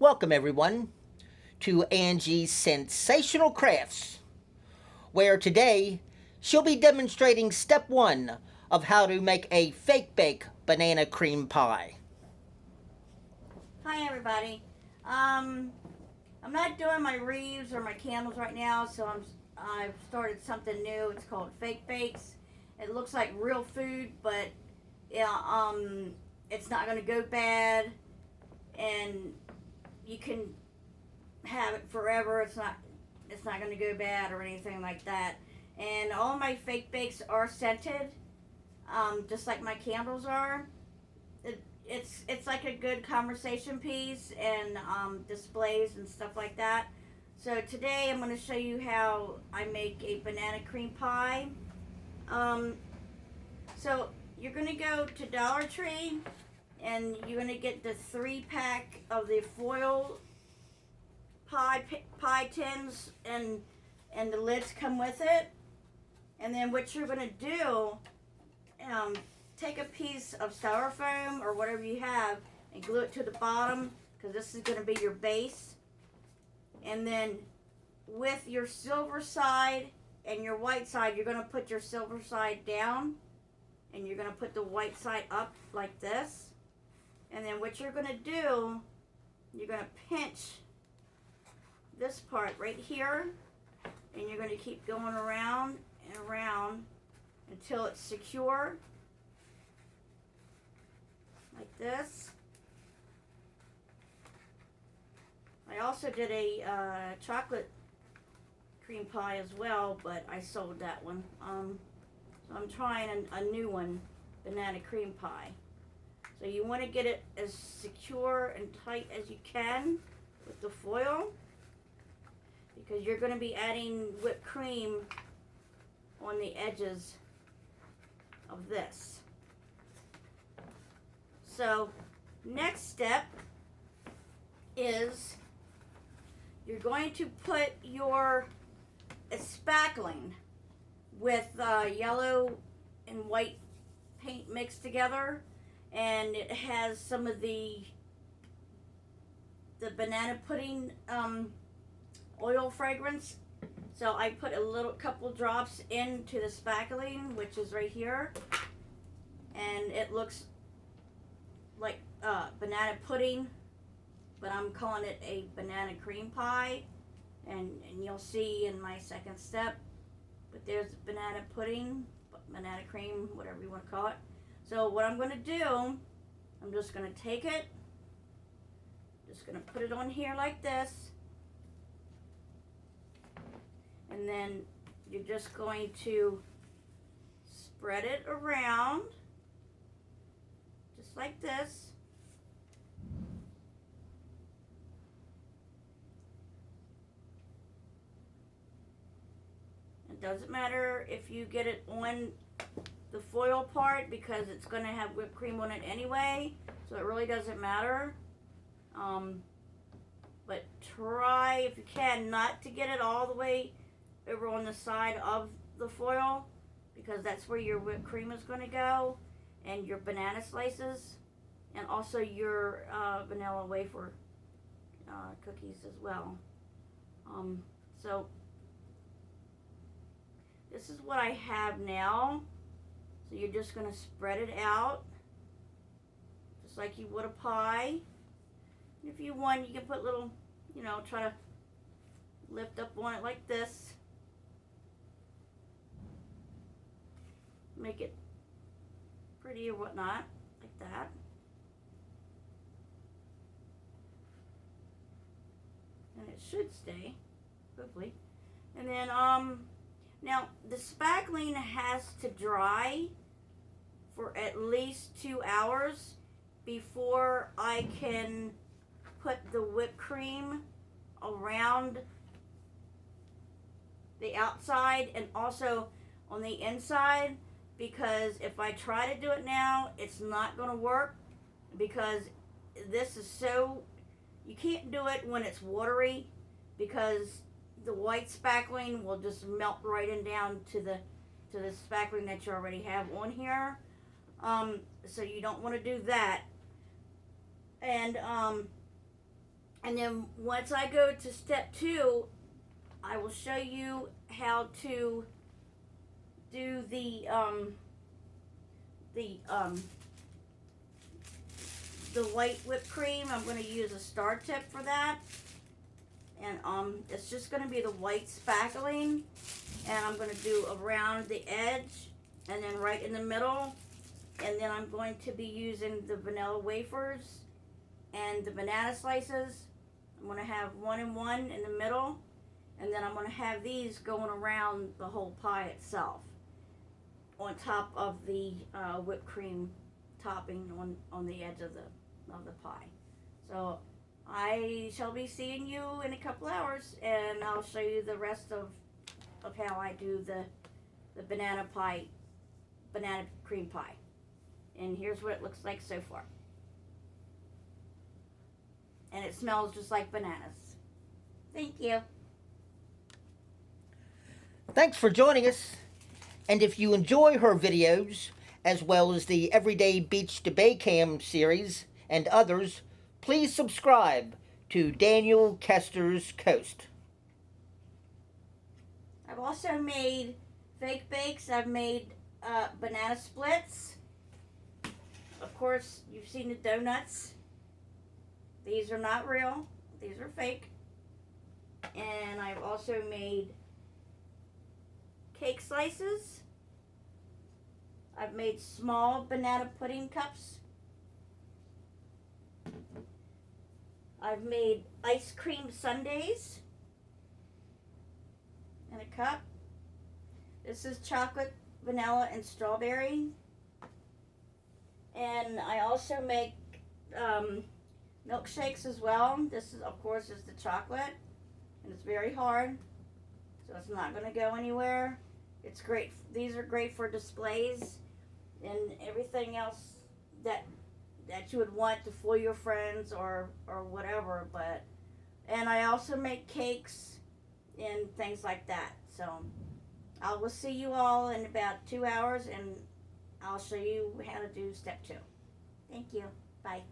Welcome, everyone, to Angie's Sensational Crafts, where today she'll be demonstrating step one of how to make a fake bake banana cream pie. Hi everybody. Um, I'm not doing my wreaths or my candles right now, so I've started something new. It's called fake bakes. It looks like real food, but yeah, it's not gonna go bad, and you can have it forever. It's not gonna go bad or anything like that. And all my fake bakes are scented, just like my candles are. It's like a good conversation piece and displays and stuff like that. So today I'm going to show you how I make a banana cream pie. Um, so you're going to go to Dollar Tree and you're going to get the 3-pack of the foil pie tins, and the lids come with it. And then what you're going to do, um, take a piece of styrofoam or whatever you have and glue it to the bottom, because this is going to be your base. And then with your silver side and your white side, you're going to put your silver side down and you're going to put the white side up like this. And then what you're going to do, you're going to pinch this part right here, and you're going to keep going around and around until it's secure, like this. I also did a chocolate cream pie as well, but I sold that one. So I'm trying a new one, banana cream pie. So you want to get it as secure and tight as you can with the foil, because you're going to be adding whipped cream on the edges of this. So next step is you're going to put your spackling with yellow and white paint mixed together, and it has some of the banana pudding oil fragrance. So I put a little couple drops into the spackling, which is right here, and it looks like banana pudding, but I'm calling it a banana cream pie, and you'll see in my second step. But there's banana pudding, banana cream, whatever you want to call it. So what I'm going to do, I'm just going to take it, just going to put it on here like this, and then you're just going to spread it around just like this. It doesn't matter if you get it on the foil part, because it's going to have whipped cream on it anyway, so it really doesn't matter. But try, if you can, not to get it all the way over on the side of the foil, because that's where your whipped cream is going to go, and your banana slices, and also your vanilla wafer cookies as well. So this is what I have now. So you're just going to spread it out just like you would a pie. And if you want, you can put little, try to lift up on it like this. Make it pretty or whatnot, like that. And it should stay, hopefully. And then, now the spackling has to dry for at least 2 hours before I can put the whipped cream around the outside and also on the inside, because if I try to do it now, it's not going to work, because this is so, you can't do it when it's watery, because the white spackling will just melt right in down to the spackling that you already have on here. So you don't want to do that. And And then once I go to step 2, I will show you how to do the white whipped cream. I'm going to use a star tip for that, and it's just going to be the white spackling, and I'm going to do around the edge and then right in the middle, and then I'm going to be using the vanilla wafers and the banana slices. I'm going to have 1 and 1 in the middle, and then I'm going to have these going around the whole pie itself on top of the whipped cream topping on the edge of the pie. So I shall be seeing you in a couple hours, and I'll show you the rest of how I do the banana cream pie. And here's what it looks like so far. And it smells just like bananas. Thank you. Thanks for joining us. And if you enjoy her videos, as well as the Everyday Beach to Baycam series and others, please subscribe to Daniel Kester's Coast. I've also made fake bakes. I've made banana splits. Of course, you've seen the donuts. These are not real. These are fake. And I've also made cake slices. I've made small banana pudding cups. I've made ice cream sundaes in a cup. This is chocolate, vanilla, and strawberry. And I also make milkshakes as well. This is, of course, is the chocolate, and it's very hard, so it's not going to go anywhere. It's great. These are great for displays and everything else that you would want to fool your friends or whatever. And I also make cakes and things like that. So I will see you all in about 2 hours, and I'll show you how to do step 2. Thank you. Bye.